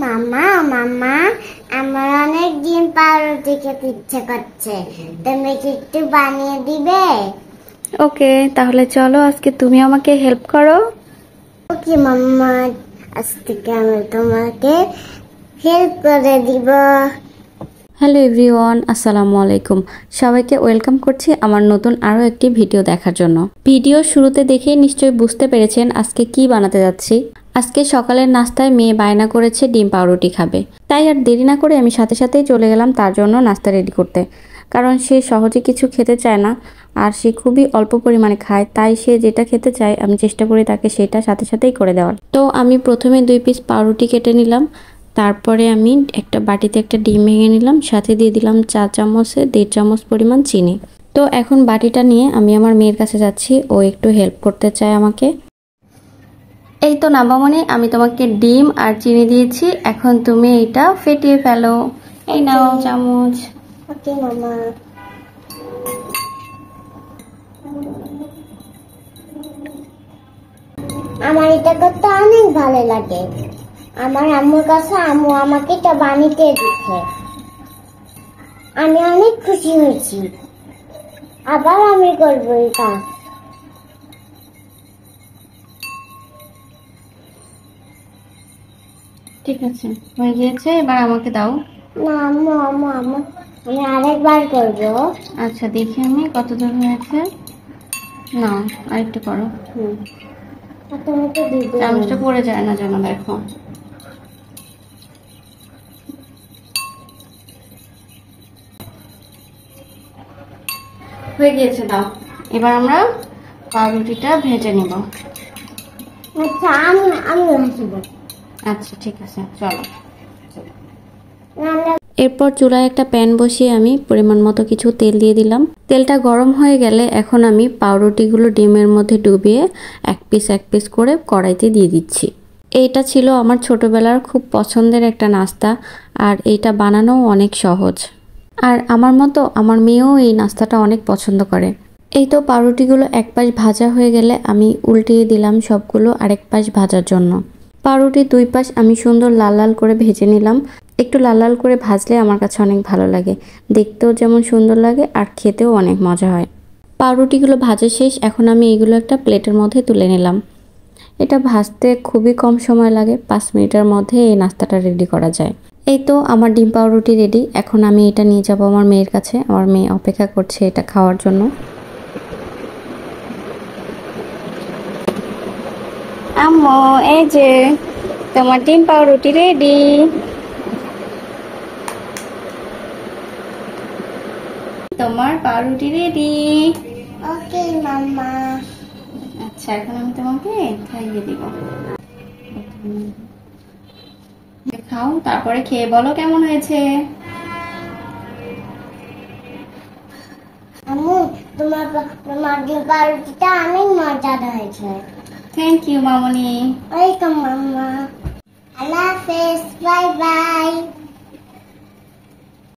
মামা মামা আমার অনেক দিন পাউরুটি খেতে ইচ্ছে করছে, তুমি কি একটু বানিয়ে দিবে? ওকে, তাহলে চলো আজকে তুমি আমাকে হেল্প করো। ওকে মাম্মা, আজ থেকে আমি তোমাকে হেল্প করে দিব। হ্যালো এভরিওয়ান, আসসালামু আলাইকুম। সবাইকে ওয়েলকাম করছি আমার নতুন আরও একটি ভিডিও দেখার জন্য। ভিডিও শুরুতে দেখেই নিশ্চয়ই বুঝতে পেরেছেন আজকে কি বানাতে যাচ্ছি। আজকে সকালের নাস্তায় মেয়ে বায়না করেছে ডিম পাউরুটি খাবে, তাই আর দেরি না করে আমি সাথে সাথেই চলে গেলাম তার জন্য নাস্তা রেডি করতে। কারণ সে সহজে কিছু খেতে চায় না, আর সে খুবই অল্প পরিমাণে খায়, তাই সে যেটা খেতে চায় আমি চেষ্টা করি তাকে সেটা সাথে সাথেই করে দেওয়ার। তো আমি প্রথমে 2 পিস পাউরুটি কেটে নিলাম, তারপরে আমি একটা বাটিতে একটা ডিম ভেঙে নিলাম, সাথে দিয়ে দিলাম 4 চামচে 1.5 চামচ পরিমাণ চিনি। তো এখন বাটিটা নিয়ে আমি আমার মেয়ের কাছে যাচ্ছি, ও একটু হেল্প করতে চায় আমাকে। এই তো নাবামনি, আমি তোমাকে ডিম আর চিনি দিয়েছি, এখন তুমি এটা ফেটিয়ে ফেলো। এই নাও চামচ। ওকে মামা। আমার এটা করতে অনেক ভালো লাগে। আমার আম্মুর কাছে আম্মু আমাকে এটা বানিয়ে দিচ্ছে, আমি অনেক খুশি হয়েছি। আবার আমি করবো এই কাজ। ঠিক আছে, হয়ে গিয়েছে, এবার আমাকে দাও। না আম্মু আম্মু আম্মু, আমি আরেকবার করবো। আচ্ছা দেখি আমি কত দূর হয়েছে। না, আরেকটু করো। তুমি তো দিদি, চামচটা পড়ে যায় না যেন, দেখো। হয়ে গিয়েছে, দাও। এবার আমরা পাউরুটিটা ভেজে নিব। আচ্ছা আমি আমি হাসবো। আচ্ছা ঠিক আছে, চলো। এরপর চুলায় একটা প্যান বসিয়ে আমি পরিমাণ মতো কিছু তেল দিয়ে দিলাম। তেলটা গরম হয়ে গেলে এখন আমি পাউরুটিগুলো ডিমের মধ্যে ডুবিয়ে এক পিস করে কড়াইতে দিয়ে দিচ্ছি। এইটা ছিল আমার ছোটবেলার খুব পছন্দের একটা নাস্তা, আর এইটা বানানোও অনেক সহজ। আর আমার মতো আমার মেয়েও এই নাস্তাটা অনেক পছন্দ করে। এই তো পাউরুটিগুলো এক পাশ ভাজা হয়ে গেলে আমি উল্টিয়ে দিলাম সবগুলো আরেক পাশ ভাজার জন্য। পাউরুটির 2 পাশ আমি সুন্দর লাল লাল করে ভেজে নিলাম। একটু লাল লাল করে ভাজলে আমার কাছে অনেক ভালো লাগে, দেখতেও যেমন সুন্দর লাগে আর খেতেও অনেক মজা হয়। পাউরুটিগুলো ভাজা শেষ, এখন আমি এগুলো একটা প্লেটের মধ্যে তুলে নিলাম। এটা ভাজতে খুবই কম সময় লাগে, 5 মিনিটের মধ্যে এই নাস্তাটা রেডি করা যায়। এই তো আমার ডিম পাউরুটি রেডি, এখন আমি এটা নিয়ে যাব আমার মেয়ের কাছে। আমার মেয়ে অপেক্ষা করছে এটা খাওয়ার জন্য। আম্মু, এই যে তোমার ডিম পাউরুটি রেডি। তোমার পাউরুটি রেডি। ওকে মাম্মা। আচ্ছা, এখন আমি তোমাকে খাইয়ে দিব। খাও, তারপরে খেয়ে বলো কেমন হয়েছে। আম্মু, তোমার তোমার ডিম পাউরুটিটা অনেক মজার হয়েছে। থ্যাংক ইউ মামনি। ওয়েলকাম মাম্মা। আল্লাহ হাফেজ, বাই বাই।